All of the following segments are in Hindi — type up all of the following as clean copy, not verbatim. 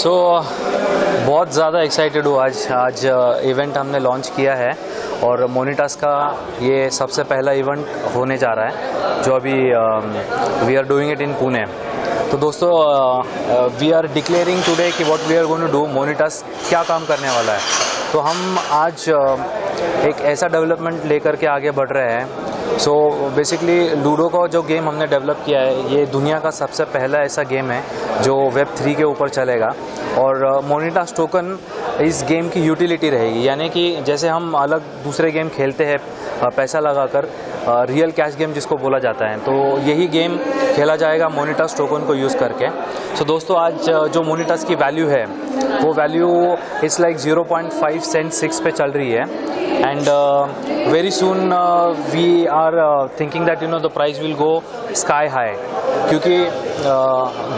बहुत ज़्यादा एक्साइटेड हूँ आज इवेंट हमने लॉन्च किया है और मोनिटास का ये सबसे पहला इवेंट होने जा रहा है जो अभी we are doing it in Pune. तो दोस्तों वी आर डिक्लेयरिंग टुडे कि what we are going to do, मोनिटास क्या काम करने वाला है। तो हम आज एक ऐसा डेवलपमेंट लेकर के आगे बढ़ रहे हैं। सो बेसिकली लूडो का जो गेम हमने डेवलप किया है ये दुनिया का सबसे पहला ऐसा गेम है जो वेब 3 के ऊपर चलेगा और मोनिटास टोकन इस गेम की यूटिलिटी रहेगी। यानी कि जैसे हम अलग दूसरे गेम खेलते हैं पैसा लगाकर, रियल कैश गेम जिसको बोला जाता है, तो यही गेम खेला जाएगा मोनिटास टोकन को यूज़ करके। सो दोस्तों आज जो मोनिटास की वैल्यू है वो वैल्यू इट्स लाइक 0.5 सेंट 6 पे चल रही है and very soon we are thinking that the price will go sky high, क्योंकि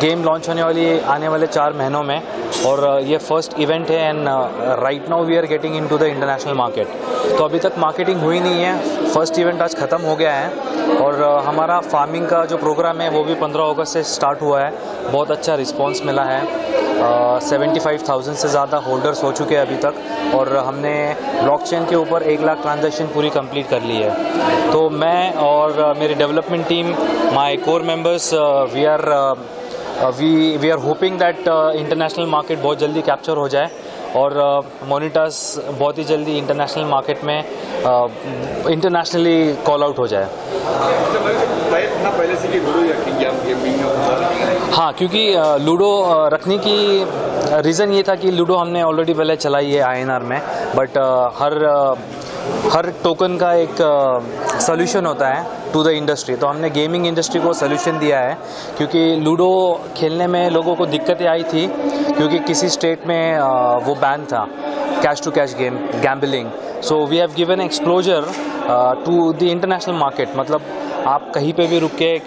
गेम लॉन्च होने वाली आने वाले 4 महीनों में और ये फर्स्ट इवेंट है and right now we are getting into the international market. तो अभी तक मार्केटिंग हुई नहीं है, फर्स्ट इवेंट आज ख़त्म हो गया है और हमारा फार्मिंग का जो प्रोग्राम है वो भी 15 अगस्त से स्टार्ट हुआ है। बहुत अच्छा रिस्पांस मिला है, 75,000 से ज़्यादा होल्डर्स हो चुके हैं अभी तक और हमने ब्लॉकचेन के ऊपर 1 लाख ट्रांजैक्शन पूरी कंप्लीट कर ली है। तो मैं और मेरी development team, my core members, we are hoping that international market बहुत जल्दी कैप्चर हो जाए और मोनिटास बहुत ही जल्दी इंटरनेशनल मार्केट में इंटरनेशनली कॉल आउट हो जाए। हाँ, क्योंकि लूडो रखने की रीज़न ये था कि लूडो हमने ऑलरेडी पहले चलाई है INR में, बट हर टोकन का एक सोल्यूशन होता है टू द इंडस्ट्री। तो हमने गेमिंग इंडस्ट्री को सोल्यूशन दिया है, क्योंकि लूडो खेलने में लोगों को दिक्कतें आई थी क्योंकि किसी स्टेट में वो बैन था, cash to cash game, gambling. So we have given exposure to the international market. मतलब आप कहीं पे भी रुक के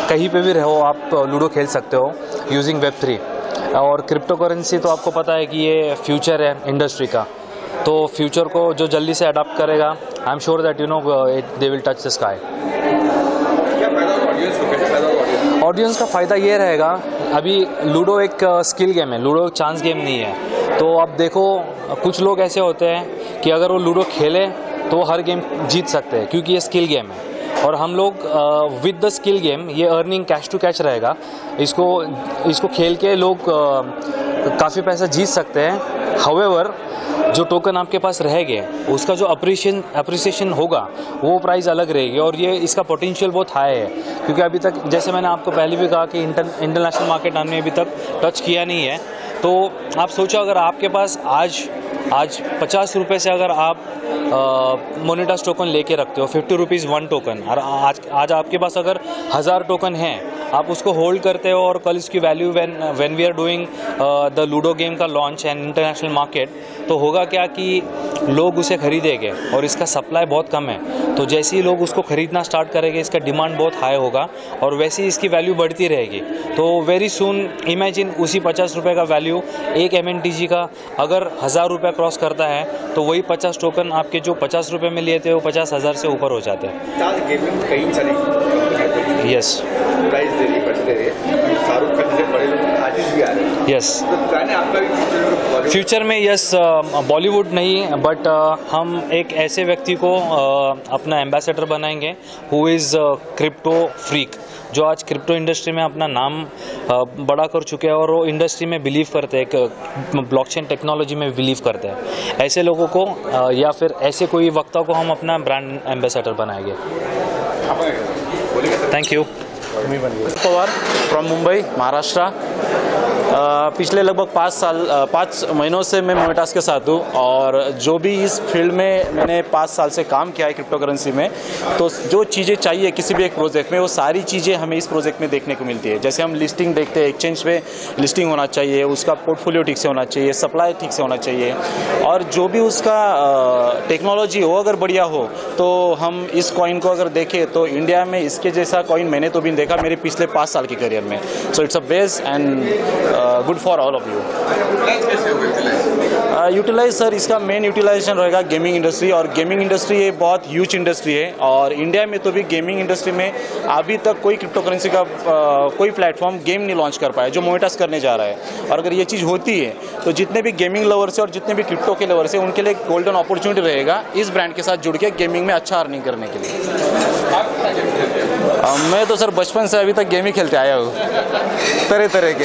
कहीं पे भी रहो, आप लूडो खेल सकते हो यूजिंग वेब 3। और क्रिप्टो करेंसी तो आपको पता है कि ये फ्यूचर है इंडस्ट्री का, तो फ्यूचर को जो जल्दी से अडॉप्ट करेगा, I am sure that they will touch the sky. Audience का फ़ायदा ये रहेगा, अभी लूडो एक स्किल गेम है, लूडो एक चांस गेम नहीं है। तो अब देखो कुछ लोग ऐसे होते हैं कि अगर वो लूडो खेले तो वो हर गेम जीत सकते हैं क्योंकि ये स्किल गेम है। और हम लोग विद द स्किल गेम ये अर्निंग कैश टू कैश रहेगा, इसको खेल के लोग काफ़ी पैसा जीत सकते हैं। हाउएवर जो टोकन आपके पास रहेंगे उसका जो अप्रिसिएशन होगा वो प्राइस अलग रहेगी और ये इसका पोटेंशियल बहुत हाई है, क्योंकि अभी तक जैसे मैंने आपको पहले भी कहा कि इंटरनेशनल मार्केट हमने अभी तक टच किया नहीं है। तो आप सोचो अगर आपके पास आज 50 रुपये से अगर आप मोनिटास टोकन लेके रखते हो, 50 रुपीज़ 1 टोकन, और आज आपके पास अगर 1000 टोकन हैं, आप उसको होल्ड करते हो और कल इसकी value when we are doing the ludo game का लॉन्च एंड इंटरनेशनल मार्केट, तो होगा क्या कि लोग उसे खरीदेंगे और इसका सप्लाई बहुत कम है। तो जैसे ही लोग उसको खरीदना स्टार्ट करेंगे इसका डिमांड बहुत हाई होगा और वैसे ही इसकी वैल्यू बढ़ती रहेगी। तो वेरी सून इमेजिन उसी 50 रुपये का वैल्यू एक MNTG का अगर 1000 रुपये क्रॉस करता है तो वही 50 टोकन आपके जो 50 रुपये में लिए थे वो 50,000 से ऊपर हो जाते हैं। यस, प्राइस दे रही शाहरुख खान से बड़े आर्टिस्ट भी आ रहे हैं। यस, फ्यूचर में यस, बॉलीवुड नहीं बट हम एक ऐसे व्यक्ति को अपना एम्बेसडर बनाएंगे हु इज़ क्रिप्टो फ्रीक, जो आज क्रिप्टो इंडस्ट्री में अपना नाम बड़ा कर चुके हैं और वो इंडस्ट्री में बिलीव करते हैं, ब्लॉकचेन टेक्नोलॉजी में बिलीव करते हैं। ऐसे लोगों को या फिर ऐसे कोई वक्ता को हम अपना ब्रांड एम्बेसडर बनाएंगे। Thank you. Pawar from Mumbai, Maharashtra. पिछले लगभग 5 महीनों से मैं मोनिटास के साथ हूँ और जो भी इस फील्ड में मैंने 5 साल से काम किया है क्रिप्टो करेंसी में, तो जो चीज़ें चाहिए किसी भी एक प्रोजेक्ट में वो सारी चीज़ें हमें इस प्रोजेक्ट में देखने को मिलती है। जैसे हम लिस्टिंग देखते हैं, एक्सचेंज पे लिस्टिंग होना चाहिए, उसका पोर्टफोलियो ठीक से होना चाहिए, सप्लाई ठीक से होना चाहिए और जो भी उसका टेक्नोलॉजी हो अगर बढ़िया हो, तो हम इस कॉइन को अगर देखें तो इंडिया में इसके जैसा कॉइन मैंने तो भी देखा मेरे पिछले 5 साल के करियर में। So it's a base and good for all of you. कैसे होगा यूटिलाइज सर, इसका मेन यूटिलाइजेशन रहेगा गेमिंग इंडस्ट्री, और गेमिंग इंडस्ट्री ये बहुत ह्यूज इंडस्ट्री है, और इंडिया में तो भी गेमिंग इंडस्ट्री में अभी तक कोई क्रिप्टो करेंसी का कोई प्लेटफॉर्म गेम नहीं लॉन्च कर पाया जो मोनेटास करने जा रहा है। और अगर ये चीज़ होती है तो जितने भी गेमिंग लवर्स है और जितने भी क्रिप्टो के लवर्स है उनके लिए गोल्डन अपॉर्चुनिटी रहेगा इस ब्रांड के साथ जुड़ के गेमिंग में अच्छा अर्निंग करने के लिए। मैं तो सर बचपन से अभी तक गेम ही खेलते आया हूँ, तरह तरह के।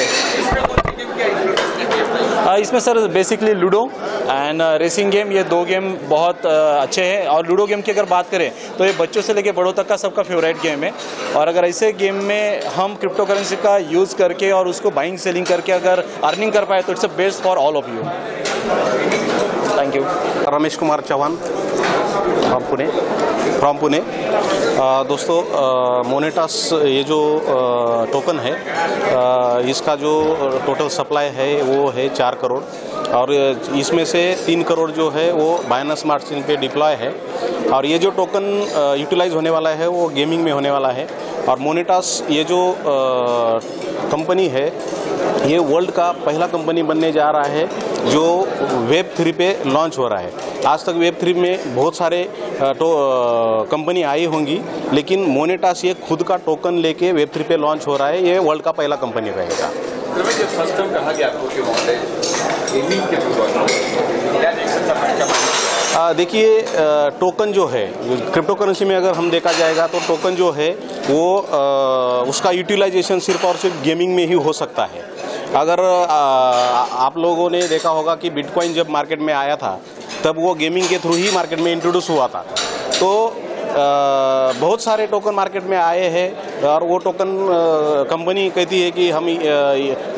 इसमें sir basically ludo and racing game, ये दो गेम बहुत अच्छे हैं। और लूडो गेम की अगर बात करें तो ये बच्चों से लेकर बड़ों तक का सबका फेवरेट गेम है। और अगर ऐसे गेम में हम क्रिप्टो करेंसी का यूज़ करके और उसको बाइंग सेलिंग करके अगर अर्निंग कर पाए तो it's a best for all of you. Thank you. Ramesh Kumar Chauhan from Pune. दोस्तों, मोनेटास ये जो टोकन है, इसका जो टोटल सप्लाई है वो है 4 करोड़, और इसमें से 3 करोड़ जो है वो बाइनेंस स्मार्ट चेन पे डिप्लॉय है। और ये जो टोकन यूटिलाइज होने वाला है वो गेमिंग में होने वाला है। और मोनेटास ये जो कंपनी है ये वर्ल्ड का पहला कंपनी बनने जा रहा है जो वेब3 पे लॉन्च हो रहा है। आज तक वेब3 में बहुत सारे कंपनी आई होंगी, लेकिन मोनेटास ये खुद का टोकन लेके वेब3 पे लॉन्च हो रहा है। ये वर्ल्ड का पहला कंपनी रहेगा। फर्स्ट टाइम कहा गया आपको कि गेमिंग के देखिए, टोकन जो है क्रिप्टो करेंसी में अगर हम देखा जाएगा तो टोकन जो है वो उसका यूटिलाइजेशन सिर्फ और सिर्फ गेमिंग में ही हो सकता है। अगर आप लोगों ने देखा होगा कि बिटकॉइन जब मार्केट में आया था तब वो गेमिंग के थ्रू ही मार्केट में इंट्रोड्यूस हुआ था। तो बहुत सारे टोकन मार्केट में आए हैं और वो टोकन कंपनी कहती है कि हम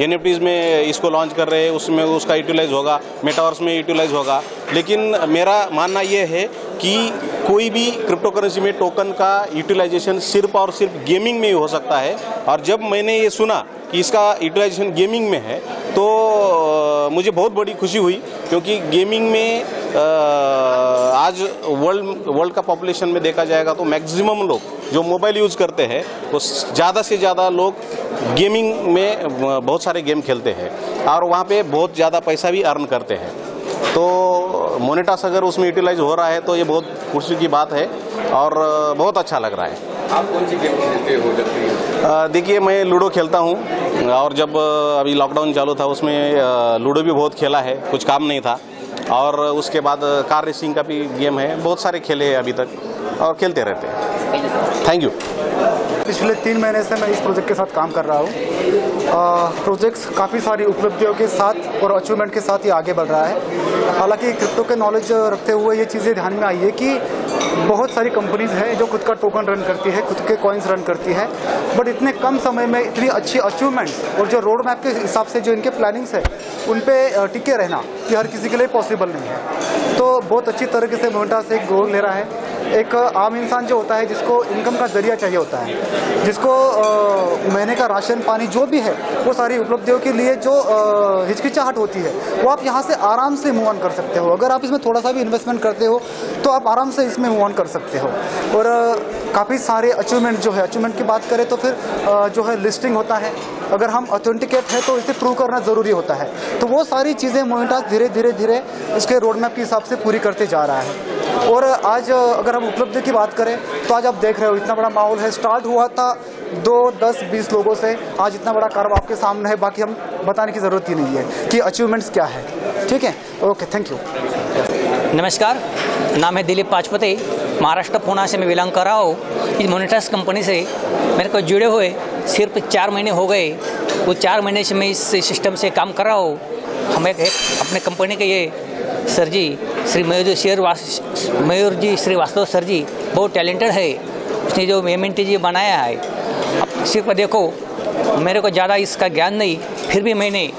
NFTs में इसको लॉन्च कर रहे हैं, उसमें उसका यूटिलाइज होगा, मेटावर्स में यूटिलाइज होगा। लेकिन मेरा मानना ये है कि कोई भी क्रिप्टो करेंसी में टोकन का यूटिलाइजेशन सिर्फ और सिर्फ गेमिंग में ही हो सकता है। और जब मैंने ये सुना कि इसका यूटिलाइजेशन गेमिंग में है तो मुझे बहुत बड़ी खुशी हुई, क्योंकि गेमिंग में आज वर्ल्ड का पॉपुलेशन में देखा जाएगा तो मैक्सिमम लोग जो मोबाइल यूज़ करते हैं वो ज़्यादा से ज़्यादा लोग गेमिंग में बहुत सारे गेम खेलते हैं और वहाँ पे बहुत ज़्यादा पैसा भी अर्न करते हैं। तो मोनेटास अगर उसमें यूटिलाइज हो रहा है तो ये बहुत खुशी की बात है और बहुत अच्छा लग रहा है। आप कौन सी गेम खेलते हो? देखिए, मैं लूडो खेलता हूँ और जब अभी लॉकडाउन चालू था उसमें लूडो भी बहुत खेला है, कुछ काम नहीं था। और उसके बाद कार रेसिंग का भी गेम है, बहुत सारे खेले हैं अभी तक और खेलते रहते हैं। Thank you. पिछले 3 महीने से मैं इस प्रोजेक्ट के साथ काम कर रहा हूँ। प्रोजेक्ट्स काफ़ी सारी उपलब्धियों के साथ और अचीवमेंट के साथ ही आगे बढ़ रहा है। हालांकि क्रिप्टो के नॉलेज रखते हुए ये चीज़ें ध्यान में आई है कि बहुत सारी कंपनीज हैं जो खुद का टोकन रन करती है, खुद के कॉइन्स रन करती है, बट इतने कम समय में इतनी अच्छी अचीवमेंट्स और जो रोड मैप के हिसाब से जो इनके प्लानिंग्स है उन पे टिके रहना कि हर किसी के लिए पॉसिबल नहीं है। तो बहुत अच्छी तरीके से मोनेटास एक गोल ले रहा है। एक आम इंसान जो होता है जिसको इनकम का जरिया चाहिए होता है, जिसको महीने का राशन पानी जो भी है वो सारी उपलब्धियों के लिए जो हिचकिचाहट होती है वो आप यहाँ से आराम से मूव ऑन कर सकते हो। अगर आप इसमें थोड़ा सा भी इन्वेस्टमेंट करते हो तो आप आराम से इसमें मूव ऑन कर सकते हो। और काफ़ी सारे अचीवमेंट जो है, अचीवमेंट की बात करें तो फिर जो है लिस्टिंग होता है, अगर हम ऑथेंटिकेट है तो इसे प्रूव करना ज़रूरी होता है। तो वो सारी चीज़ें मोनेटास धीरे धीरे इसके रोड मैप के हिसाब से पूरी करते जा रहा है। और आज अगर हम उपलब्धि की बात करें तो आज आप देख रहे हो इतना बड़ा माहौल है। स्टार्ट हुआ था 2, 10, 20 लोगों से, आज इतना बड़ा कार्य आपके सामने है। बाकी हम बताने की ज़रूरत ही नहीं है कि अचीवमेंट्स क्या है। ठीक है, ओके, थैंक यू। नमस्कार, नाम है दिलीप पाचपते, महाराष्ट्र पुणे से मैं बिलोंग कर रहा हूँ। इस मोनेटास कंपनी से मेरे को जुड़े हुए सिर्फ 4 महीने हो गए। वो 4 महीने से मैं इस सिस्टम से काम कर रहा हूँ। हमें अपने कंपनी के ये सर जी श्री मयूर जी श्रीवास्तव सर जी बहुत टैलेंटेड है। उसने जो MNTG बनाया है, अब सिर्फ देखो मेरे को ज़्यादा इसका ज्ञान नहीं, फिर भी मैंने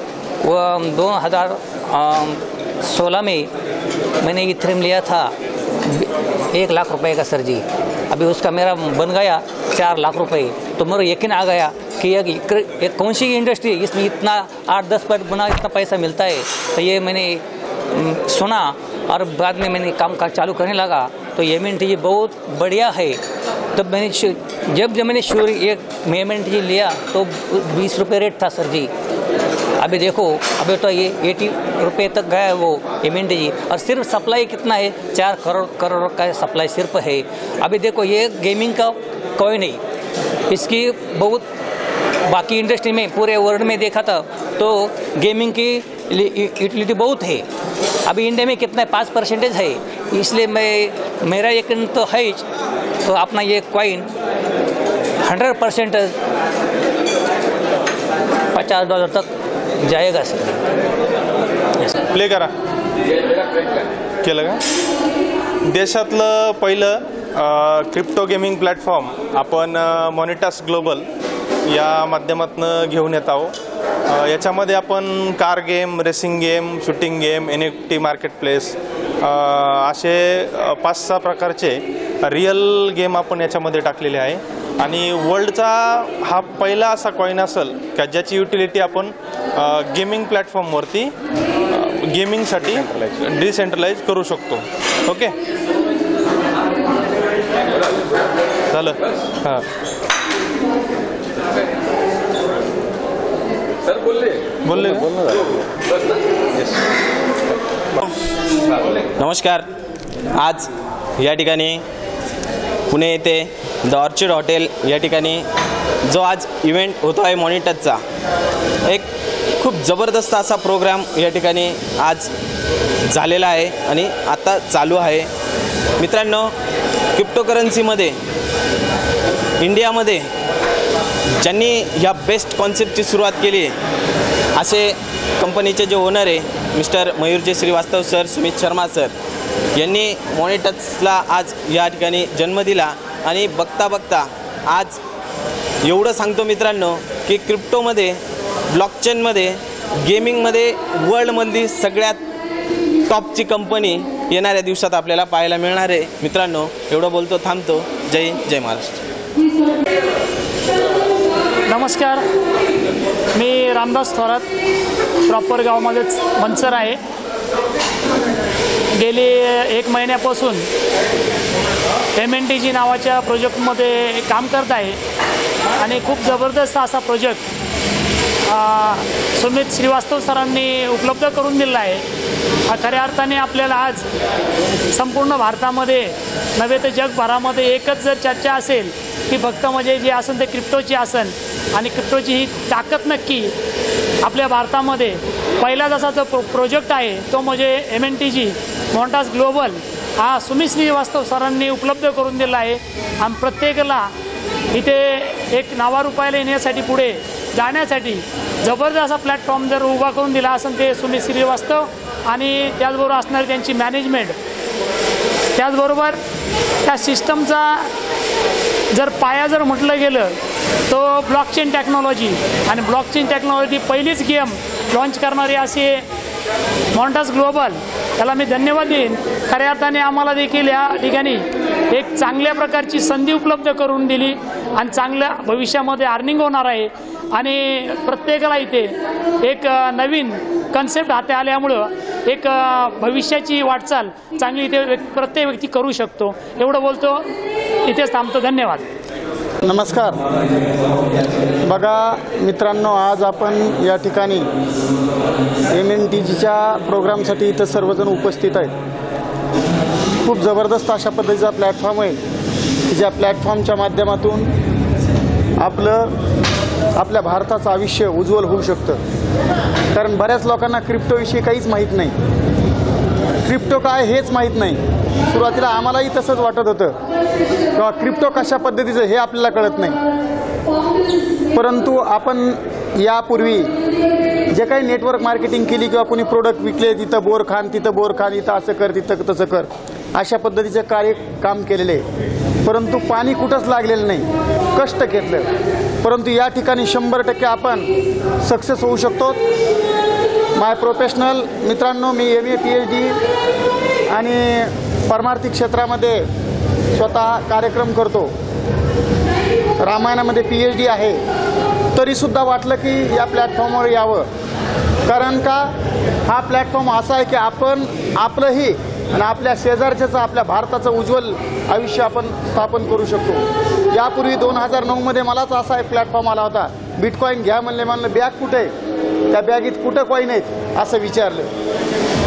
वो 2016 में मैंने इथेरियम लिया था 1 लाख रुपए का सर जी। अभी उसका मेरा बन गया 4 लाख रुपए। तो मेरे यकीन आ गया कि ये कौन सी इंडस्ट्री इसमें इतना 8-10% गुना इतना पैसा मिलता है। तो ये मैंने सुना और बाद में मैंने काम का चालू करने लगा। तो MNTG बहुत बढ़िया है। तब मैंने जब मैंने एक MNTG लिया तो 20 रुपये रेट था सर जी। अभी देखो, अभी तो ये 80 रुपये तक गया है वो MNTG, और सिर्फ सप्लाई कितना है, 4 करोड़ का सप्लाई सिर्फ है। अभी देखो, ये गेमिंग का कोई नहीं, इसकी बहुत बाकी इंडस्ट्री में पूरे वर्ल्ड में देखा था तो गेमिंग की यूटिलिटी बहुत है। अभी इंडिया में कितना 5% है, इसलिए मेरा यकीन तो है तो अपना ये कॉइन 100% $50 तक जाएगा सर। प्ले करा केलं का? देशातलं पहिलं क्रिप्टो गेमिंग प्लॅटफॉर्म आपण मॉनिटास ग्लोबल या माध्यमातून घेऊन येत आहोत। याच्यामध्ये आपण car game, racing game, shooting game, NFT marketplace असे 5-6 प्रकारचे रिअल गेम आपण याच्यामध्ये टाकलेले आहे आणि वर्ल्डचा हा पहिला असा कॉइन असेल का ज्याची युटिलिटी आपण गेमिंग प्लॅटफॉर्मवरती गेमिंगसाठी डिसेंट्रलाइज करू शकतो। ओके, झालं? हां सर बोलले नमस्कार। आज या ठिकाणी पुणे येथे द ऑर्चिड हॉटेल या ठिकाणी जो आज इव्हेंट होतो आहे मॉनिटसचा, एक खूप जबरदस्त असा प्रोग्राम या ठिकाणी आज झालेला आहे आणि आता चालू आहे। मित्रांनो, क्रिप्टोकरन्सीमध्ये इंडियामध्ये ज्यांनी ह्या बेस्ट कॉन्सेप्टची सुरुवात केली असे कंपनीचे जे ओनर आहे mister Mayurji Shrivastava sir, Sumit Sharma sir यांनी मॉनिटसला आज या ठिकाणी जन्म दिला आणि बघता बघता आज एवढं सांगतो मित्रांनो की क्रिप्टोमध्ये, ब्लॉकचेनमध्ये, गेमिंगमध्ये वर्ल्डमधली सगळ्यात टॉपची कंपनी येणाऱ्या दिवसात आपल्याला पाहायला मिळणार आहे। मित्रांनो, एवढं बोलतो, थांबतो। जय हिंद, जय महाराष्ट्र। नमस्कार, मी रामदास थोरात, प्रॉपर गावामध्येच मनसर आहे। गेली 1 महिन्यापासून MNTG नावाच्या प्रोजेक्टमध्ये काम करत आहे आणि खूप जबरदस्त असा प्रोजेक्ट सुमित श्रीवास्तव सरांनी उपलब्ध करून दिला आहे। खऱ्या अर्थाने आपल्याला आज संपूर्ण भारतामध्ये नव्हे तर जगभरामध्ये एकच जर चर्चा असेल की फक्त म्हणजे जे असेल ते क्रिप्टोची असेल आणि क्रिप्टोची ही ताकद नक्की आपल्या भारतामध्ये पहिला जसा जो प्रोजेक्ट आहे तो म्हणजे MNTG मॉनिटास ग्लोबल हा सुमित श्रीवास्तव सरांनी उपलब्ध करून दिला आहे। आणि प्रत्येकाला इथे एक नावारूपायला येण्यासाठी, पुढे जाण्यासाठी जबरदस्त असा प्लॅटफॉर्म जर उभा करून दिला असेल ते सुमित श्रीवास्तव आणि त्याचबरोबर असणारी त्यांची मॅनेजमेंट, त्याचबरोबर त्या सिस्टमचा जर पाया जर म्हटलं गेलं तो ब्लॉकचेन टेक्नॉलॉजी, आणि ब्लॉकचेन टेक्नॉलॉजी पहिलीच गेम लॉन्च करणारी अशी मॉनिटास ग्लोबल, त्याला मी धन्यवाद देईन। खऱ्या अर्थाने आम्हाला देखील या ठिकाणी एक चांगल्या प्रकारची संधी उपलब्ध करून दिली आणि चांगल्या भविष्यामध्ये अर्निंग होणार आहे आणि प्रत्येकाला इथे एक नवीन कन्सेप्ट हाती आल्यामुळं एक भविष्याची वाटचाल चांगली इथे प्रत्येक व्यक्ती करू शकतो। एवढं बोलतो, इथेच थांबतो। धन्यवाद। नमस्कार। बघा मित्रांनो, आज आपण या ठिकाणी MNTGच्या प्रोग्रामसाठी इथं सर्वजण उपस्थित आहेत। खूप जबरदस्त अशा पद्धतीचा प्लॅटफॉर्म आहे की ज्या प्लॅटफॉर्मच्या माध्यमातून आपल्या भारताचं आयुष्य उज्ज्वल होऊ शकतं। कारण बऱ्याच लोकांना क्रिप्टोविषयी काहीच माहीत नाही, क्रिप्टो काय हेच माहीत नाही। सुरुवातीला आम्हालाही तसंच वाटत होतं किंवा क्रिप्टो कशा पद्धतीचं हे आपल्याला कळत नाही। परंतु आपण यापूर्वी जे काही नेटवर्क मार्केटिंग केली किंवा कोणी प्रोडक्ट विकले, तिथं बोर खान, इथं असं कर, तिथं तसं कर, अशा पद्धतीचे काम केलेले, परंतु पाणी कुठंच लागलेलं नाही, कष्ट घेतलं। परंतु या ठिकाणी 100% आपण सक्सेस होऊ शकतो। माय प्रोफेशनल मित्रांनो, मी MA PhD आणि परमार्थिक क्षेत्रामध्ये स्वतः कार्यक्रम करतो। रामायणामध्ये PhD आहे, तरीसुद्धा वाटलं की या प्लॅटफॉर्मवर यावं। कारण का हा प्लॅटफॉर्म असा आहे की आपण आपलंही आणि आपल्या शेजारच्याचं, आपल्या भारताचं उज्ज्वल आयुष्य आपण स्थापन करू शकतो। यापूर्वी 2009 मध्ये मलाच असा एक प्लॅटफॉर्म आला होता, बिटकॉइन घ्या म्हणले, बॅग कुठे त्या बॅगेत कुठं कॉईन आहेत असं विचारलं,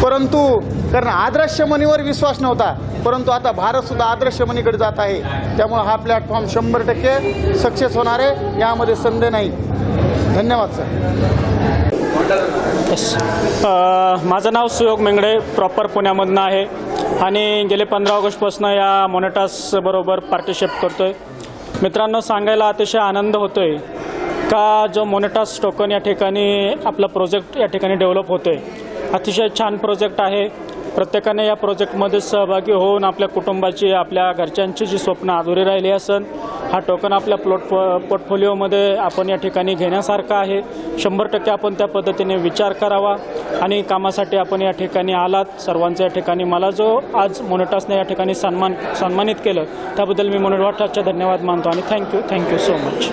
परंतु कारण आदर्श मनीवर विश्वास नव्हता, परंतु आता भारतसुद्धा आदर्श मनीकडे जात आहे. त्यामुळे हा प्लॅटफॉर्म 100% सक्सेस होणार आहे, यामध्ये संदेह नाही. धन्यवाद सर. माझं नाव सुयोग मेंगडे, प्रॉपर पुण्यामधनं आहे आणि गेले 15 ऑगस्टपासून या मोनेटासबरोबर पार्टिसिपेट करतो आहे. मित्रांनो, सांगायला अतिशय आनंद होतो आहे का जो मोनेटास टोकन या ठिकाणी आपला प्रोजेक्ट या ठिकाणी डेव्हलप होतो आहे. अतिशय छान प्रोजेक्ट आहे. प्रत्येकाने या प्रोजेक्टमध्ये सहभागी होऊन आपल्या कुटुंबाची, आपल्या घरच्यांची जी स्वप्न अधुरी राहिली असन, हा टोकन आपल्या पोर्टफोलिओमध्ये आपण या ठिकाणी घेण्यासारखा आहे. 100% आपण त्या पद्धतीने विचार करावा आणि कामासाठी आपण या ठिकाणी आलात. सर्वांचा या ठिकाणी मला जो आज मोनेटासने या ठिकाणी सन्मानित केलं त्याबद्दल मी मोनेटासचे धन्यवाद मानतो आणि थँक्यू सो मच.